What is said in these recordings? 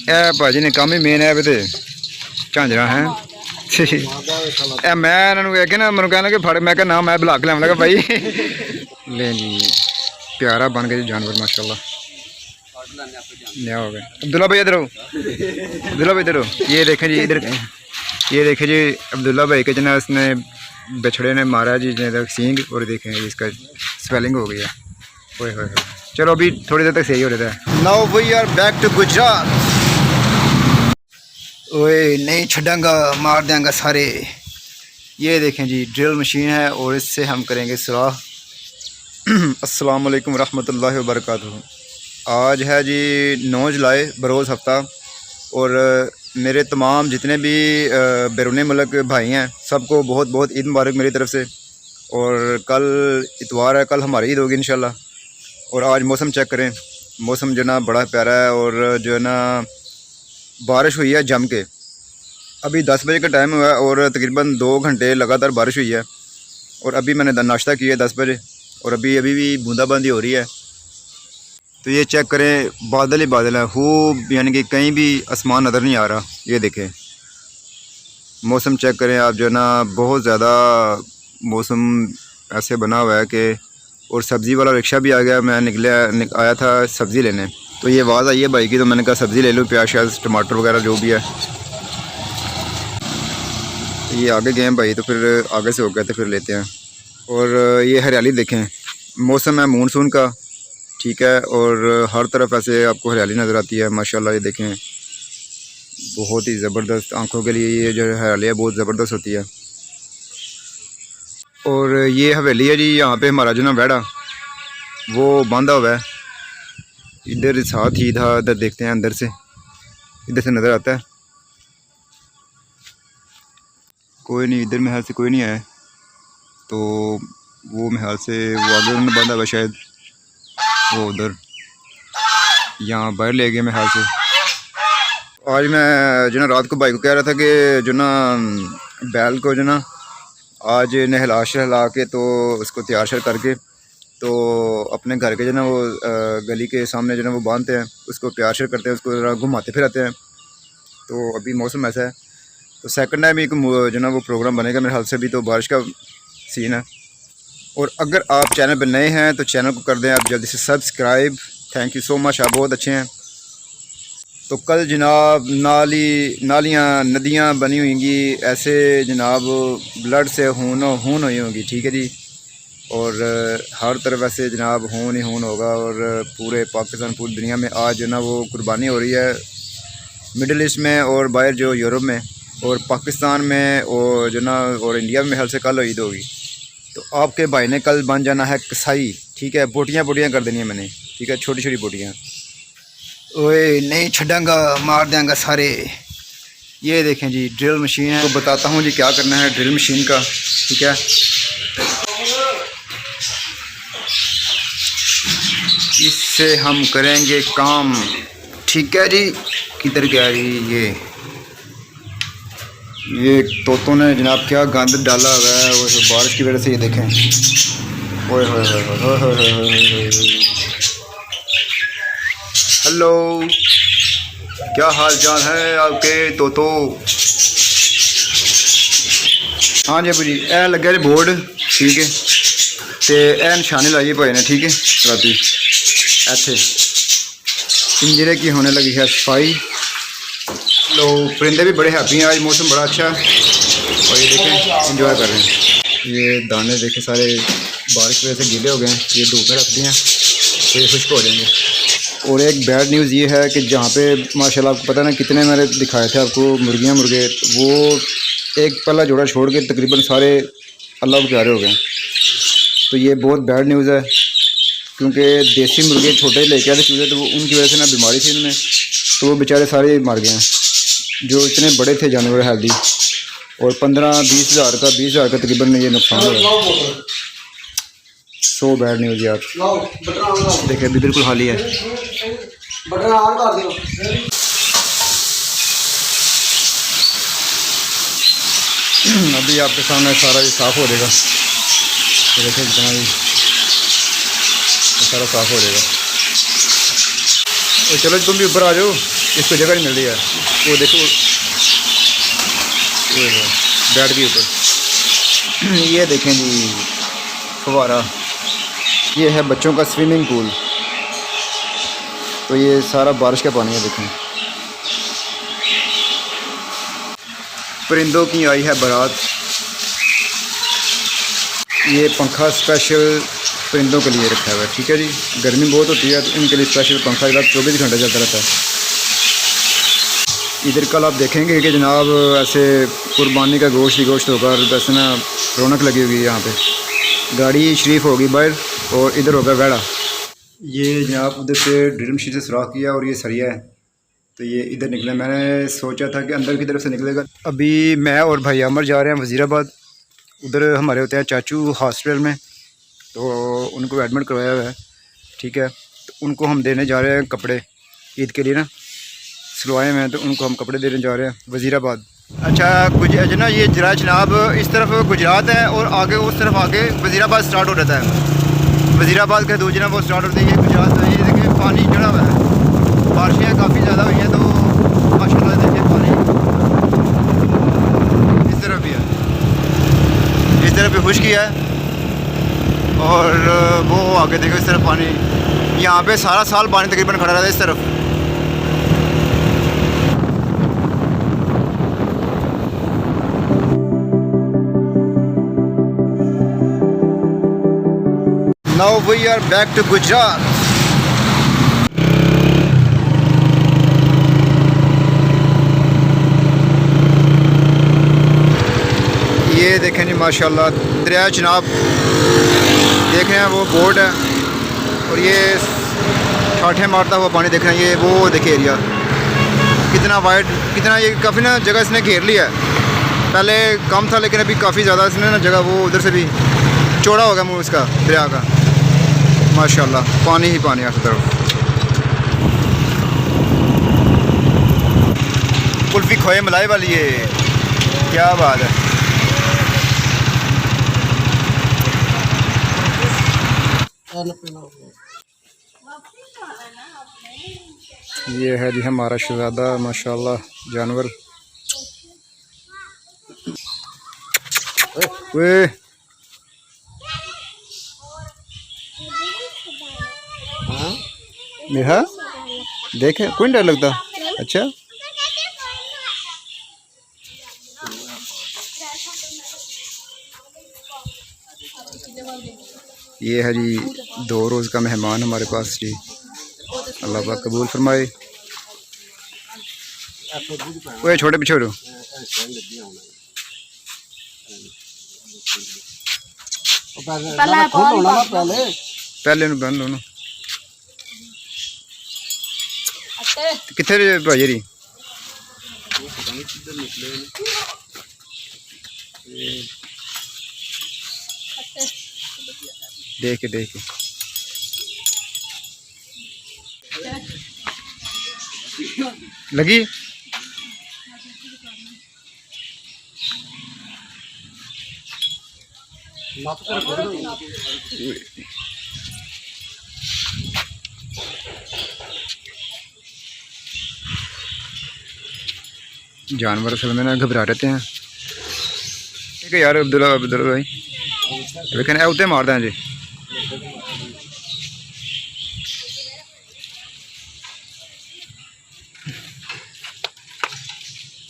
ए भाजी ने काम ही मेन है तो झांझरा है मैं इन्होंने वेख के ना मैं कहना कि फड़ मैं ना मैं बुला के लिया लगा भाई ले जी प्यारा बन गया जी जानवर माशाल्लाह नया हो गया। अब्दुल्ला भाई इधर हो, अब्दुल्ला भाई इधर हो। ये देखें जी इधर, ये देखें जी अब्दुल्ला भाई के जना उसने बछड़े ने मारा जी जिन्हें सींग और देखें इसका स्वेलिंग हो गई है। ओए चलो अभी थोड़ी देर तक सही हो रहा है। Now we are back to Gujarat. ओए नहीं छड़ांगा मार देंगा सारे। ये देखें जी ड्रिल मशीन है और इससे हम करेंगे सुराख। अस्सलाम वालेकुम रहमतुल्लाहि व बरकातुहू। आज है जी 9 जुलाई बरोज़ हफ़्ता और मेरे तमाम जितने भी बैरून मुल्क भाई हैं सबको बहुत बहुत ईद मुबारक मेरी तरफ़ से। और कल इतवार है, कल हमारी ईद होगी इंशाल्लाह। और आज मौसम चेक करें, मौसम जो ना बड़ा प्यारा है और जो है ना बारिश हुई है जम के। अभी 10 बजे का टाइम हुआ है और तकरीबन 2 घंटे लगातार बारिश हुई है। और अभी मैंने नाश्ता किया 10 बजे और अभी भी बूंदाबांदी हो रही है। तो ये चेक करें, बादल ही बादल है खूब, यानी कि कहीं भी आसमान नज़र नहीं आ रहा। ये देखें मौसम चेक करें आप, जो है ना बहुत ज़्यादा मौसम ऐसे बना हुआ है कि। और सब्ज़ी वाला रिक्शा भी आ गया। मैं आया था सब्ज़ी लेने, तो ये आवाज़ आई है भाई की, तो मैंने कहा सब्ज़ी ले लूँ, प्याज श्याज टमाटर वगैरह जो भी है। तो ये आगे गए हैं भाई, तो फिर आगे से हो गया तो फिर लेते हैं। और ये हरियाली देखें, मौसम है मानसून का, ठीक है। और हर तरफ ऐसे आपको हरियाली नज़र आती है माशाल्लाह। ये देखें बहुत ही ज़बरदस्त, आंखों के लिए ये जो हरियाली है बहुत ज़बरदस्त होती है। और ये हवेली है जी, यहाँ पे हमारा जो ना बेड़ा वो बांधा हुआ है। इधर साथ ही था, इधर देखते हैं अंदर से, इधर से नज़र आता है। कोई नहीं, इधर महल से कोई नहीं आया, तो वो महल से वो आगे उन्होंने बांधा हुआ शायद, वो उधर यहाँ बाहर ले गए महल से। आज मैं जो ना रात को भाई को कह रहा था कि जो ना बैल को जो ना आज नहला शहला के तो उसको तैयार शर करके तो अपने घर के जो ना वो गली के सामने जो ना वो बांधते हैं, उसको तैयार शर करते हैं, उसको ज़रा घुमाते फिराते हैं। तो अभी मौसम ऐसा है, तो सेकंड टाइम एक जो ना वो प्रोग्राम बनेगा मेरे हाल से भी, तो बारिश का सीन है। और अगर आप चैनल पर नए हैं तो चैनल को कर दें आप जल्दी से subscribe. Thank you so much, आप बहुत अच्छे हैं। तो कल जनाब नालियाँ नदियाँ बनी होंगी ऐसे जनाब, ब्लड से खून हुई होंगी, ठीक है जी। और हर तरफ ऐसे जनाब खून ही खून होगा। और पूरे पाकिस्तान पूरी दुनिया में आज जो ना वो कुर्बानी हो रही है, मिडिल ईस्ट में और बाहर जो यूरोप में और पाकिस्तान में और जो ना और इंडिया में हल से कल ईद होगी। तो आपके भाई ने कल बन जाना है कसाई, ठीक है। बोटियाँ कर देनी है मैंने, ठीक है, छोटी छोटी बोटियाँ। ओए नहीं छड़ांगा मार देंगा सारे। ये देखें जी ड्रिल मशीन है, तो बताता हूँ जी क्या करना है ड्रिल मशीन का, ठीक है। इससे हम करेंगे काम, ठीक है जी। किधर गया ये तोतों ने जनाब क्या गंद डाला हुआ है वो बारिश की वजह से। ये देखें, ओए हेलो, क्या हाल चाल है आपके तोतो। हाँ जी अबू जी, ए लगे जी बोर्ड, ठीक है, तो यह निशानी लाई भाई ने, ठीक है। राती ऐसे पिंजरे की होने लगी है सफाई। लोग परिंदे भी बड़े हैप्पी हैं, आज मौसम बड़ा अच्छा है और ये देखें एंजॉय कर रहे हैं। ये दाने देखें सारे बारिश की वजह से गीले हो गए हैं, ये धूप में रख दिए हैं तो ये खुश्क हो जाएंगे। और एक बैड न्यूज़ ये है कि जहाँ पे माशाल्लाह आपको पता ना कितने मैंने दिखाए थे आपको मुर्गे, वो एक पहला जोड़ा छोड़ के तकरीबन सारे अल्लाह के प्यारे हो गए। तो ये बहुत बैड न्यूज़ है, क्योंकि देसी मुर्गे छोटे लेके आए थे चूजे, तो वो उनकी वजह से ना बीमारी थी उनमें, तो वो बेचारे सारे मर गए हैं जो इतने बड़े थे जानवर हेल्दी। और 15-20 हज़ार का 20 हज़ार का तकरीबन ये नुकसान हुआ। सो बैड न्यूज़ यार, देखिए अभी बिल्कुल खाली है। अभी आपके सामने सारा ये साफ़ हो जाएगा, तो देखिए जितना भी सारा साफ़ हो जाएगा। तो चलो तुम भी ऊपर आ जाओ। इसको जगह नहीं मिल रही है। वो देखो बेड के ऊपर ये देखें जी फव्वारा, ये है बच्चों का स्विमिंग पूल। तो ये सारा बारिश का पानी है। देखें परिंदों की आई है बारात। ये पंखा स्पेशल परिंदों के लिए रखा हुआ है, ठीक है जी। गर्मी बहुत होती है तो इनके लिए स्पेशल पंखा 24 घंटे चलता रहता है। इधर कल आप देखेंगे कि जनाब ऐसे कुर्बानी का गोश्त होगा, वैसे ना रौनक लगी हुई है यहाँ पे। गाड़ी शरीफ होगी बाहर और इधर होगा वेड़ा। ये जनाब उधर से ड्रिल मशीन से सुराख किया और ये सरिया है तो ये इधर निकला। मैंने सोचा था कि अंदर की तरफ से निकलेगा। अभी मैं और भाई अमर जा रहे हैं वज़ीराबाद। उधर हमारे होते हैं चाचू हॉस्पिटल में, तो उनको एडमिट करवाया हुआ है, ठीक है। तो उनको हम देने जा रहे हैं कपड़े ईद के लिए ना, सिलवाए में, तो उनको हम कपड़े देने जा रहे हैं वज़ीराबाद। अच्छा ना ये जनाब इस तरफ गुजरात है और आगे उस तरफ आगे वज़ीराबाद स्टार्ट हो जाता है। वज़ीराबाद का दूसरा वो स्टार्ट होता है, ये गुजरात है। ये देखिए पानी चढ़ा हुआ है, बारिशें काफ़ी ज़्यादा हुई हैं तो माशाल्लाह देखिए पानी इस तरफ भी है, इस तरफ भी खुश्की है और वो आगे देखो इस तरफ पानी। यहाँ पे सारा साल पानी तकरीबन खड़ा रहता है इस तरफ। Now we are back to Gujarat. ये देखें जी माशाल्लाह दरिया चनाब देख रहे हैं, वो बोट है और ये ठाठे मारता हुआ पानी देख रहे हैं। ये वो देखिए एरिया कितना वाइड, कितना ये काफ़ी ना जगह इसने घेर लिया है। पहले कम था लेकिन अभी काफ़ी ज़्यादा इसने ना जगह, वो उधर से भी चौड़ा हो गया मुँह इसका दरिया का। माशाल्लाह पानी ही पानी हर तरफ। कुल्फ़ी खोए मलाई वाली है, क्या बात है। ये है जी हमारा शहज़ादा माशाल्लाह जानवर। ओए नेहा देखे कोई डर लगता। अच्छा ये है जी 2 रोज़ का मेहमान हमारे पास जी, अल्लाह पाक कबूल फरमाए। ओए छोटे पीछे रो, पहले बंद लो ना। कितने भाई जी देख के लगी। जानवर असल में ना घबरा रहते हैं, ठीक है यार। अब्दुल्ला भाई लेकिन उतने मारते हैं जी।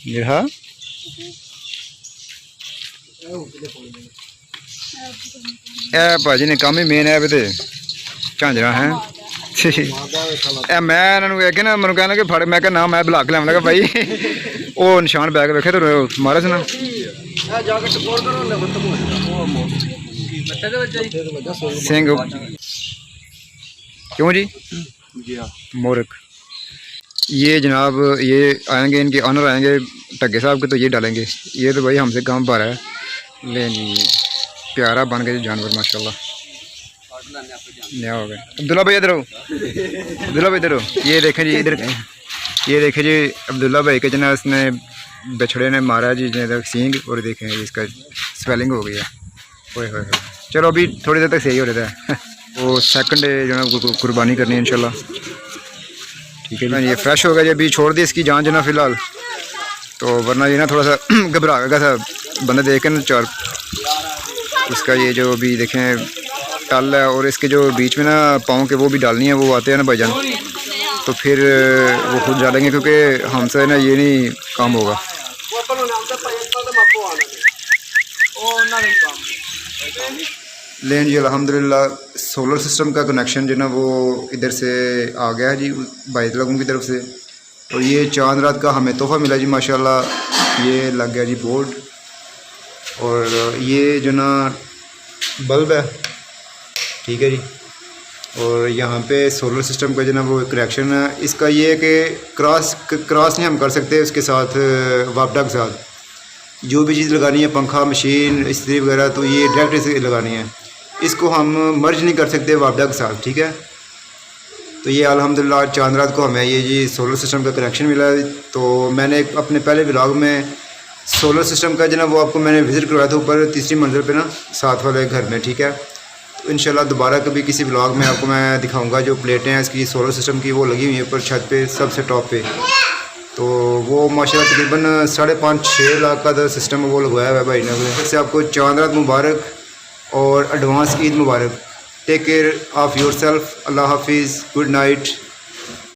नेहा भाजी ने काम ही मेन है तो झांझरा है। मैं इन्होंने ना मैं कहना कि फड़, मैं क्या ना मैं बुला के लिया भाई वो निशान बैग वेखे तो मारा से ना। सिंह क्यों जी मोरक। ये जनाब ये आएंगे, इनके ऑनर आएंगे टग्गे साहब के, तो ये डालेंगे। ये तो भाई हमसे काम भरा है, ले जी प्यारा बन गया जानवर माशाल्लाह, नया हो गया। अब्दुल्ला भाई इधर हो, अब्दुल्ला भाई इधर हो। ये देखें जी इधर, ये देखें जी अब्दुल्ला भाई के जना इसने बछड़े ने मारा जी सींग, और देखें इसका स्वेलिंग हो गई है। ओए होए चलो अभी थोड़ी देर तक सही हो रहा है। वो सेकंड जो है कुर्बानी करनी है इंशाल्लाह। ठीक है जी। ये फ्रेश हो गया जी, अभी छोड़ दी इसकी जान जना फ़िलहाल, तो वरना ये ना थोड़ा सा घबरा गया था बंदा देख के ना चार। इसका ये जो अभी देखें टल है और इसके जो बीच में ना पाँव के वो भी डालनी है, वो आते हैं ना भाईजान, तो फिर वो खुद डालेंगे क्योंकि हमसे ना ये नहीं काम होगा। लेकिन जी अल्हम्दुलिल्लाह सोलर सिस्टम का कनेक्शन जो ना वो इधर से आ गया है जी बाइत लोगों की तरफ से। और ये चांद रात का हमें तोहफ़ा मिला जी माशाल्लाह। ये लग गया जी बोर्ड, और ये जो ना बल्ब है, ठीक है जी। और यहाँ पे सोलर सिस्टम का जो ना वो कनेक्शन है, इसका ये है कि क्रॉस नहीं हम कर सकते उसके साथ वापडा के साथ। जो भी चीज़ लगानी है, पंखा, मशीन, इस्त्री वगैरह, तो ये डायरेक्ट इसे लगानी है, इसको हम मर्ज नहीं कर सकते वापडा के साथ, ठीक है। तो ये अल्हम्दुलिल्लाह चांद रात को हमें ये जी सोलर सिस्टम का कनेक्शन मिला है। तो मैंने अपने पहले व्लॉग में सोलर सिस्टम का जो ना वो आपको मैंने विज़िट करवाया था ऊपर 3री मंजिल पे ना साथ वाले घर में, ठीक है। तो इंशाल्लाह दोबारा कभी किसी व्लॉग में आपको मैं दिखाऊंगा जो प्लेटें हैं इसकी सोलर सिस्टम की, वो लगी हुई है ऊपर छत पे सबसे टॉप पे। तो वो माशाल्लाह तकरीबन 5.5-6 लाख का तो सिस्टम वो लगवाया हुआ है भाई ने। इससे आपको चांद रात मुबारक और एडवांस ईद मुबारक। Take care of yourself. Allah हाफिज़, गुड नाइट।